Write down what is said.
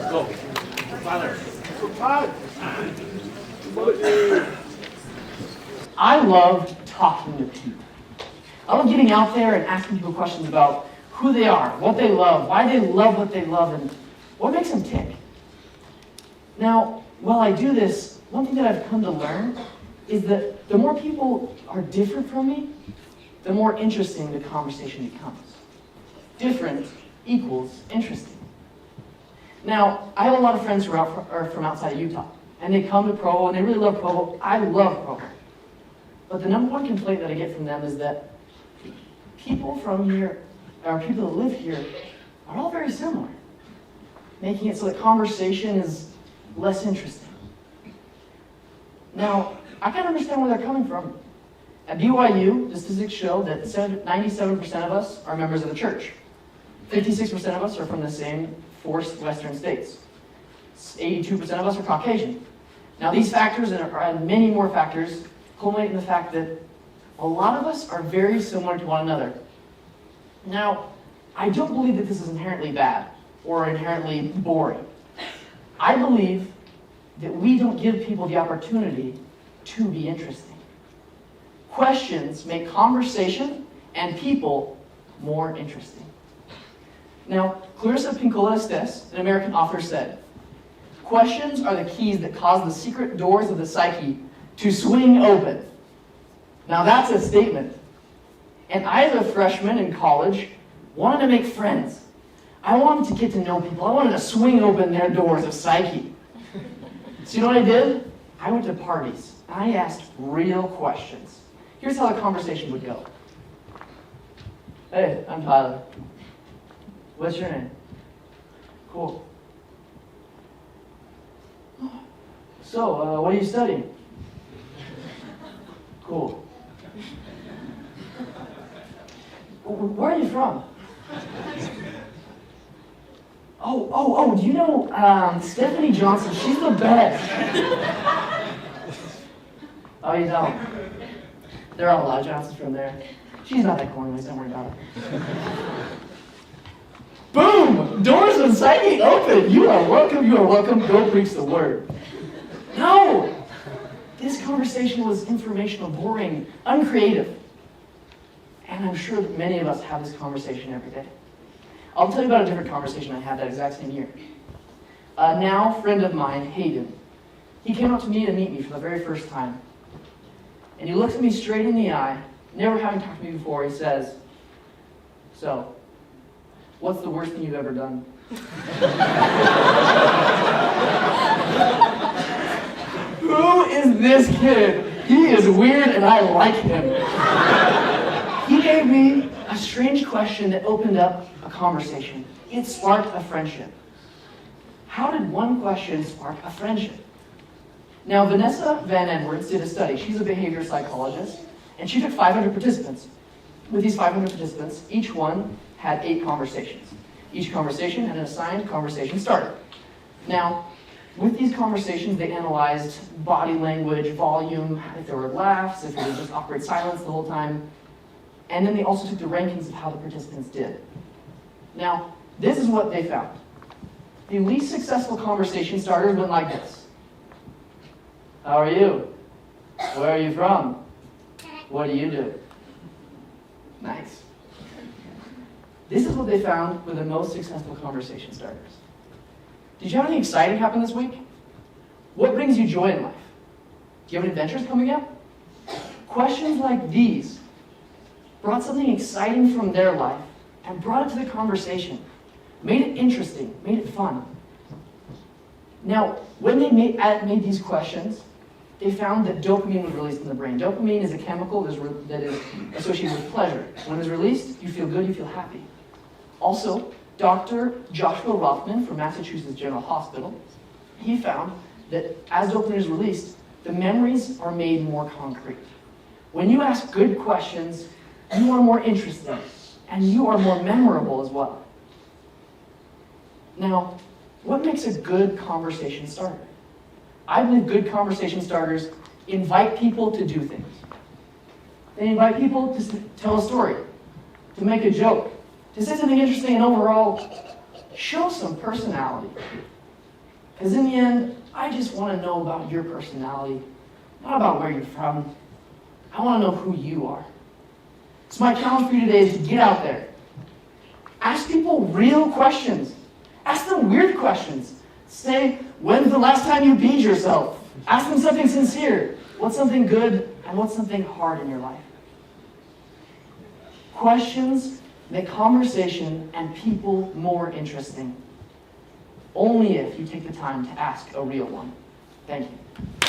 Go. Father. I love talking to people. I love getting out there and asking people questions about who they are, what they love, why they love what they love, and what makes them tick. Now, while I do this, one thing that I've come to learn is that the more people are different from me, the more interesting the conversation becomes. Different equals interesting. Now, I have a lot of friends who are from outside of Utah, and they come to Provo, and they really love Provo. I love Provo. But the number one complaint that I get from them is that people from here, or people that live here, are all very similar, making it so that conversation is less interesting. Now, I can understand where they're coming from. At BYU, the statistics show that 97% of us are members of the church. 56% of us are from the same forced Western states. 82% of us are Caucasian. Now, these factors and many more factors culminate in the fact that a lot of us are very similar to one another. Now, I don't believe that this is inherently bad or inherently boring. I believe that we don't give people the opportunity to be interesting. Questions make conversation and people more interesting. Now, Clarissa Pinkola Estes, an American author, said, "Questions are the keys that cause the secret doors of the psyche to swing open." Now that's a statement. And I, as a freshman in college, wanted to make friends. I wanted to get to know people. I wanted to swing open their doors of psyche. So you know what I did? I went to parties, and I asked real questions. Here's how the conversation would go. "Hey, I'm Tyler. What's your name?" "Cool. So, what are you studying?" "Cool. Where are you from?" Oh, do you know Stephanie Johnson? She's the best." "Oh, you don't? There are a lot of Johnsons from there. She's not that corny, don't worry about it." Boom! Doors of psyche open. You are welcome. Go preach the word. No! This conversation was informational, boring, uncreative. And I'm sure that many of us have this conversation every day. I'll tell you about a different conversation I had that exact same year. A now friend of mine, Hayden, he came up to me to meet me for the very first time. And he looks at me straight in the eye, never having talked to me before. He says, "So, what's the worst thing you've ever done?" Who is this kid? He is weird and I like him. He gave me a strange question that opened up a conversation. It sparked a friendship. How did one question spark a friendship? Now, Vanessa Van Edwards did a study. She's a behavior psychologist, and she took 500 participants. With these 500 participants, each one had 8 conversations. Each conversation had an assigned conversation starter. Now, with these conversations, they analyzed body language, volume, if there were laughs, if it was just awkward silence the whole time. And then they also took the rankings of how the participants did. Now, this is what they found. The least successful conversation starters went like this. "How are you? Where are you from? What do you do?" Nice. This is what they found were the most successful conversation starters. Did you have anything exciting happen this week? What brings you joy in life? Do you have any adventures coming up? Questions like these brought something exciting from their life and brought it to the conversation, made it interesting, made it fun. Now, when they made these questions, they found that dopamine was released in the brain. Dopamine is a chemical that is associated with pleasure. When it's released, you feel good, you feel happy. Also, Dr. Joshua Rothman from Massachusetts General Hospital, he found that as dopamine is released, the memories are made more concrete. When you ask good questions, you are more interesting, and you are more memorable as well. Now, what makes a good conversation starter? I believe good conversation starters invite people to do things. They invite people to tell a story, to make a joke, to say something interesting, and overall show some personality. Because in the end, I just want to know about your personality, not about where you're from. I want to know who you are. So my challenge for you today is to get out there. Ask people real questions. Ask them weird questions. Say, when's the last time you peed yourself? Ask them something sincere. What's something good and what's something hard in your life? Questions make conversation and people more interesting. Only if you take the time to ask a real one. Thank you.